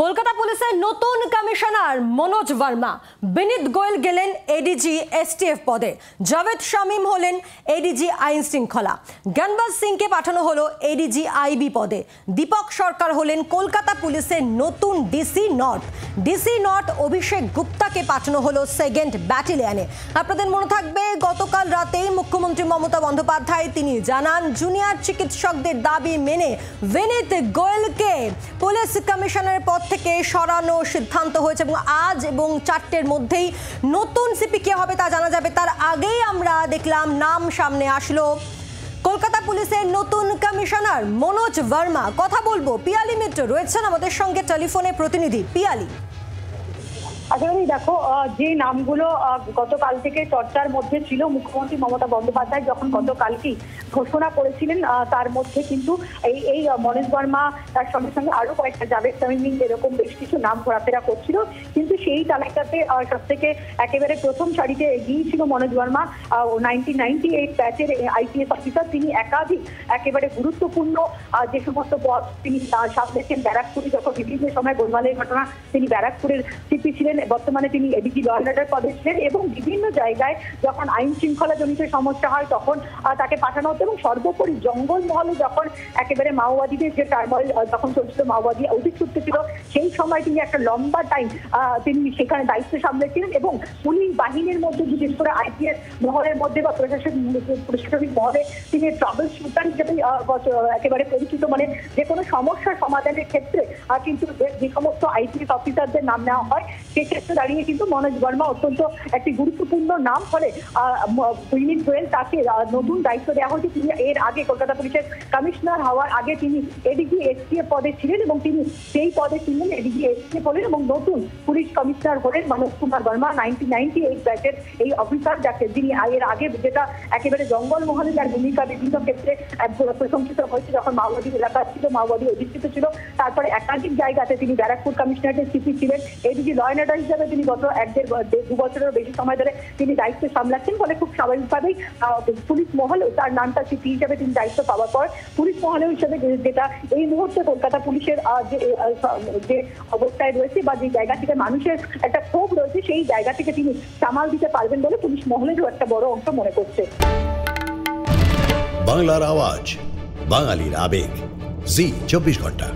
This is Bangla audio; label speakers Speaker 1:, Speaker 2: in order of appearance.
Speaker 1: কলকাতা পুলিশের নতুন কমিশনার মনোজ ভার্মা, বিনীত গোয়েল গেলেন এডিজি এসটিএফ পদে, জাভেদ শামীম হলেন এডিজি আইন শৃঙ্খলা, জ্ঞানবাজ সিংকে পাঠানো হলো এডিজি আইবি পদে, দীপক সরকার হলেন কলকাতা পুলিশের নতুন ডিসি নর্থ, অভিষেক গুপ্তাকে পাঠানো হলো সেকেন্ড ব্যাটালিয়নে। আপনাদের মনে থাকবে গতকাল রাতেই মুখ্যমন্ত্রী মমতা বন্দ্যোপাধ্যায় তিনি জানান জুনিয়র চিকিৎসকদের দাবি মেনে বিনীত গোয়েলকে পুলিশ কমিশনারের পদ থেকে সরানোর সিদ্ধান্ত হয়েছে এবং আজ এবং 4টের মধ্যেই নতুন সিপি কে হবে তা জানা যাবে। তার আগেই আমরা দেখলাম নাম সামনে আসলো কলকাতা পুলিশের নতুন কমিশনার মনোজ ভার্মা। কথা বলবো, পিয়ালি মিত্র রয়েছেন আমাদের সঙ্গে টেলিফোনে। প্রতিনিধি পিয়ালি,
Speaker 2: আসলে দেখো, যে নামগুলো গতকাল থেকে চর্চার মধ্যে ছিল, মুখ্যমন্ত্রী মমতা বন্দ্যোপাধ্যায় যখন গতকালকেই ঘোষণা করেছিলেন, তার মধ্যে কিন্তু এই মনোজ ভার্মা, তার সঙ্গে সঙ্গে আরো কয়েকটা জাভেদ শামীম, এরকম বেশ কিছু নাম ঘোরাফেরা করছিল। কিন্তু সেই তালিকাতে সব থেকে একেবারে প্রথম সারিতে এগিয়ে ছিল মনোজ ভার্মা। 1998 ব্যাচের আইপিএস অফিসার। তিনি একাধিক একেবারে গুরুত্বপূর্ণ যে সমস্ত পদ তিনি সামলেছেন। ব্যারাকপুরে যখন বিভিন্ন সময় গোলমালের ঘটনা, তিনি ব্যারাকপুরের সিপি ছিলেন। বর্তমানে তিনি এডিজি ল অ্যান্ড অর্ডার পদে ছিলেন এবং বিভিন্ন জায়গায় যখন আইন শৃঙ্খলা জনিত সমস্যা হয় তখন তাকে পাঠানো হতো। এবং সর্বোপরি জঙ্গলমহলে যখন একেবারে মাওবাদীদের যে টার্মল যখন চলছিল, মাওবাদী অধিক সূত্র ছিল, সেই সময় তিনি একটা লম্বা টাইম তিনি সেখানে দায়িত্ব সামলেছিলেন এবং পুলিশ বাহিনীর মধ্যে বিশেষ করে আইপিএস মহলের মধ্যে বা প্রশাসনিক মহলে তিনি ট্রাবল শুটার হিসেবে একেবারে পরিচিত। মানে যে কোনো সমস্যার সমাধানের ক্ষেত্রে কিন্তু যে সমস্ত আইপিএস অফিসারদের নাম নেওয়া হয় সেক্ষেত্রে দাঁড়িয়ে কিন্তু মনোজ ভার্মা অত্যন্ত একটি গুরুত্বপূর্ণ নাম। ফলে বিনীত গোয়েল তাকে নতুন দায়িত্ব দেওয়া হয়েছে। তিনি এর আগে কলকাতা পুলিশের কমিশনার হওয়ার আগে তিনি এডিজি এসটিএফ পদে ছিলেন এবং তিনি সেই পদে ছিলেন, এডিজি এসটিএফ হলেন এবং নতুন পুলিশ কমিশনার হলেন মনোজ কুমার ভার্মা। 1998 ব্যাচের এই অফিসার, যাকে যিনি এর আগে যেটা একেবারে জঙ্গলমহলে যার ভূমিকা বিভিন্ন ক্ষেত্রে প্রশংসিত হয়েছে, যখন মাওবাদী এলাকা ছিল, মাওবাদী অধিষ্ঠিত ছিল, তারপরে একাধিক জায়গাতে তিনি ব্যারাকপুর কমিশনারেটের সিপি ছিলেন। এডিজি ল অ্যান্ড অর্ডার হিসাবে তিনি গত 1-2 বছরের বেশি সময় ধরে তিনি দায়িত্ব সামলাচ্ছেন। ফলে খুব স্বাভাবিকভাবেই পুলিশ মহল তার নামটা সিপি হিসেবে তিনি দায়িত্ব পাওয়ার পর পুলিশ মহলে হিসেবে যেটা এই মুহূর্তে কলকাতা পুলিশের যে অবস্থায় রয়েছে বা যে জায়গা থেকে মানুষের একটা ক্ষোভ রয়েছে, সেই জায়গা থেকে তিনি সামাল দিতে পারবেন বলে পুলিশ মহলেরও একটা বড় অংশ মনে করছে।
Speaker 3: বাংলার আওয়াজ, বাঙালির আবেগ, জি 24 ঘন্টা।